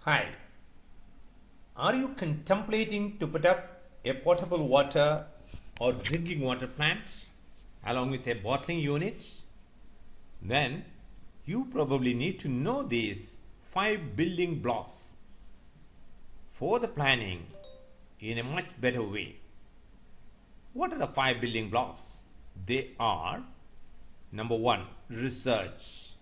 Hi, are you contemplating to put up a potable water or drinking water plant along with a bottling unit? Then you probably need to know these 5 building blocks for the planning in a much better way. What are the 5 building blocks? They are: number 1, research;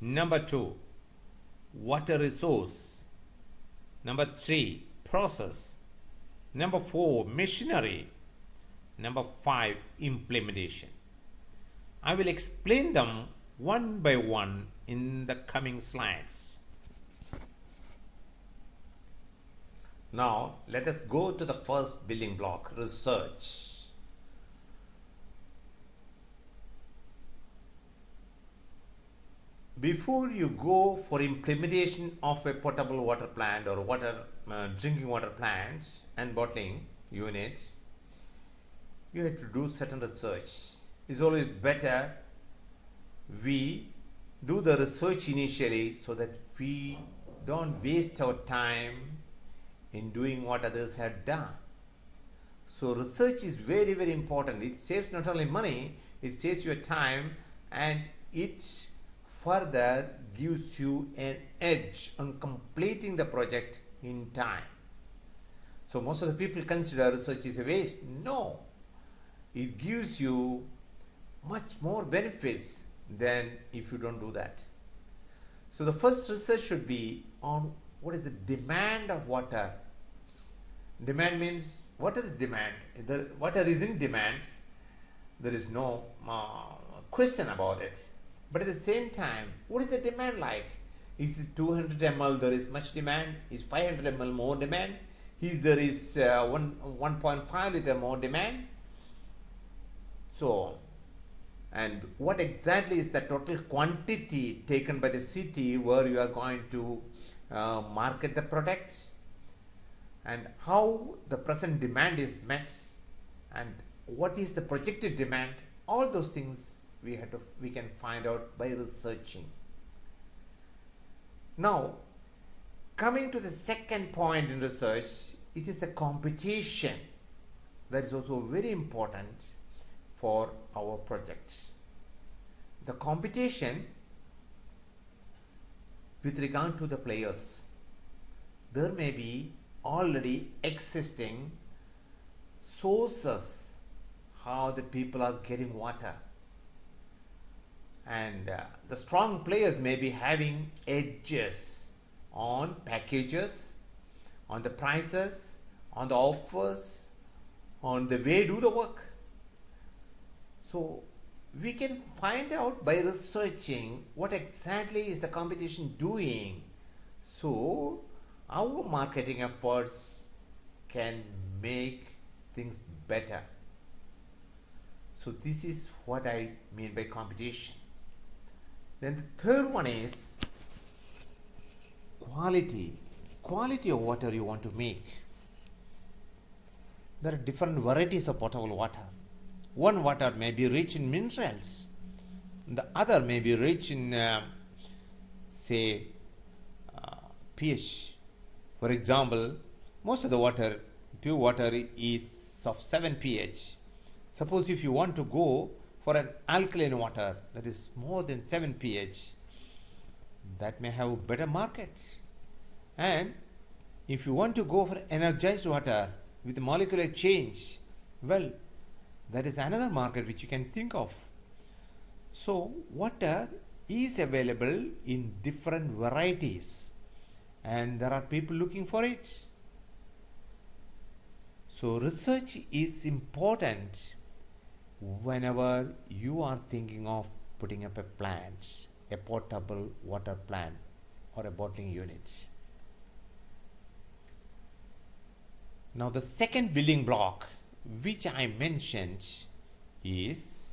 number 2, water resource; number 3, process; number 4, machinery; number 5, implementation. I will explain them one by one in the coming slides. Now let us go to the first building block, research. Before you go for implementation of a potable water plant or drinking water plants and bottling units, you have to do certain research. It's always better we do the research initially so that we don't waste our time in doing what others have done. So research is very, very important. It saves not only money, it saves your time, and it further gives you an edge on completing the project in time. So most of the people consider research is a waste. No, it gives you much more benefits than if you don't do that. So the first research should be on what is the demand of water. Demand means water is demand. The water is in demand. There is no question about it. But at the same time, what is the demand like? Is it 200 ml there is much demand? Is 500 ml more demand? Is there is 1.5 liter more demand? So, and what exactly is the total quantity taken by the city where you are going to market the products, and how the present demand is met, and what is the projected demand? All those things we can find out by researching. Now, coming to the second point in research, it is the competition. That is also very important for our projects. The competition with regard to the players. There may be already existing sources how the people are getting water, and the strong players may be having edges on packages, on the prices, on the offers, on the way do the work. So we can find out by researching what exactly is the competition doing, so our marketing efforts can make things better. So this is what I mean by competition. Then the third one is quality. Quality of water you want to make. There are different varieties of potable water. One water may be rich in minerals. The other may be rich in, say, pH. For example, most of the water, pure water, is of 7 pH. Suppose if you want to go for an alkaline water that is more than 7 pH, that may have better market. And if you want to go for energized water with molecular change, well, that is another market which you can think of. So water is available in different varieties, and there are people looking for it. So research is important whenever you are thinking of putting up a plant, a potable water plant or a bottling unit. Now the second building block which I mentioned is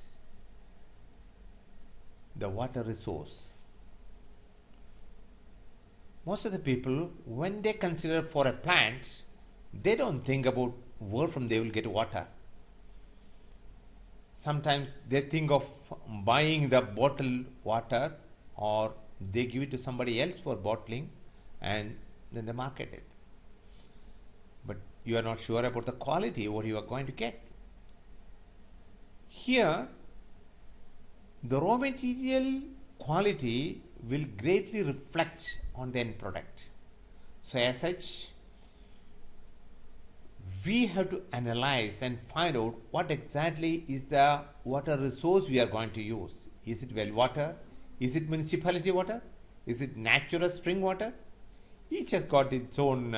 the water resource. Most of the people, when they consider for a plant, they don't think about where from they will get water. Sometimes they think of buying the bottled water, or they give it to somebody else for bottling, and then they market it. But you are not sure about the quality, what you are going to get. Here, the raw material quality will greatly reflect on the end product. So as such, we have to analyze and find out what exactly is the water resource we are going to use. Is it well water? Is it municipality water? Is it natural spring water? Each has got its own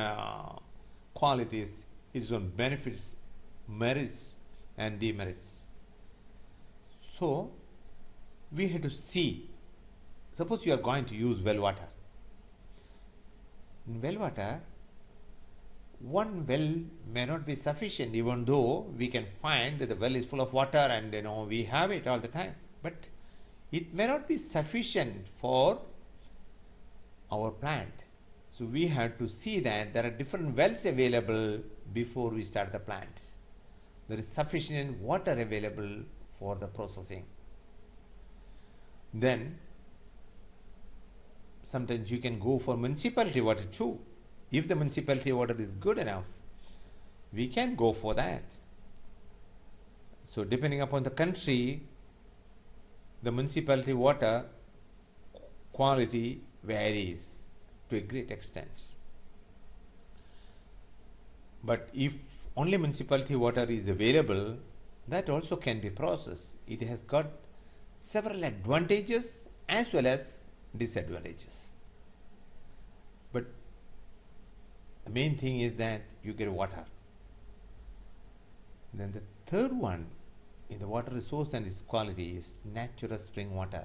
qualities, its own benefits, merits and demerits. So we have to see, suppose you are going to use well water. In well water, one well may not be sufficient, even though we can find that the well is full of water and we have it all the time, but it may not be sufficient for our plant. So we have to see that there are different wells available before we start the plant. There is sufficient water available for the processing. Then sometimes you can go for municipality water too. If the municipality water is good enough, we can go for that. So depending upon the country, the municipality water quality varies to a great extent. But if only municipality water is available, that also can be processed. It has got several advantages as well as disadvantages. But the main thing is that you get water. Then the third one in the water resource and its quality is natural spring water.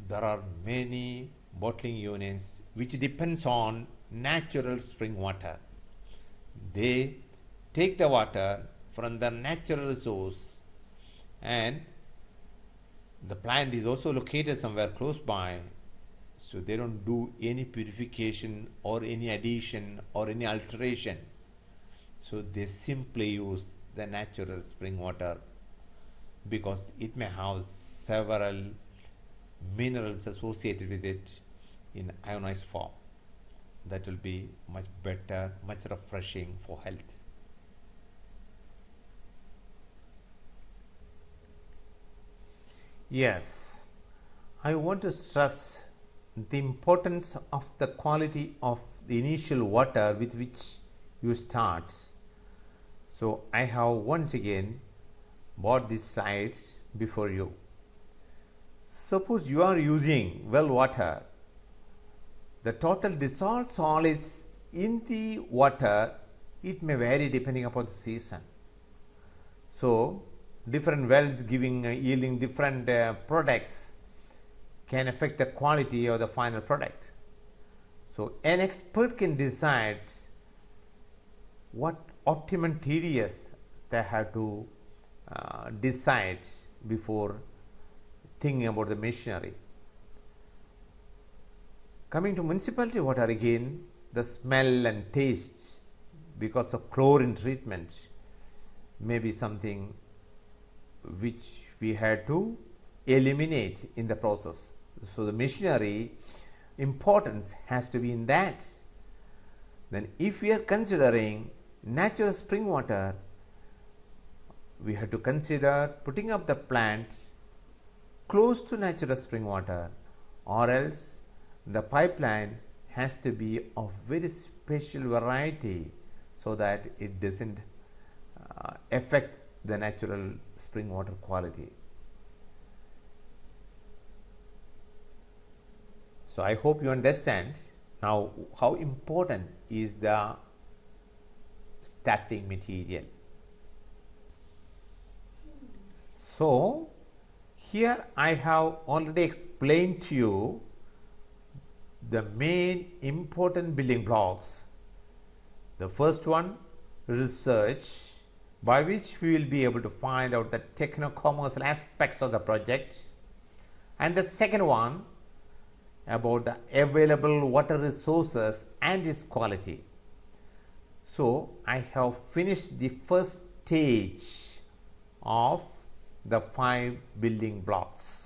There are many bottling units which depends on natural spring water. They take the water from the natural resource, and the plant is also located somewhere close by, so they don't do any purification or any addition or any alteration. So they simply use the natural spring water because it may have several minerals associated with it in ionized form. That will be much better, much refreshing for health. Yes, I want to stress the importance of the quality of the initial water with which you start. So I have once again brought these slides before you. Suppose you are using well water, the total dissolved solids in the water, it may vary depending upon the season. So different wells yielding different products can affect the quality of the final product. So an expert can decide what optimum TDS they have to decide before thinking about the machinery. Coming to municipality water again, the smell and taste because of chlorine treatment may be something which we had to eliminate in the process. So the machinery importance has to be in that. Then if we are considering natural spring water, we have to consider putting up the plant close to natural spring water, or else the pipeline has to be of very special variety so that it doesn't affect the natural spring water quality. So I hope you understand now how important is the starting material. So here I have already explained to you the main important building blocks. The first one, research, by which we will be able to find out the techno-commercial aspects of the project, and the second one about the available water resources and its quality. So I have finished the first stage of the 5 building blocks.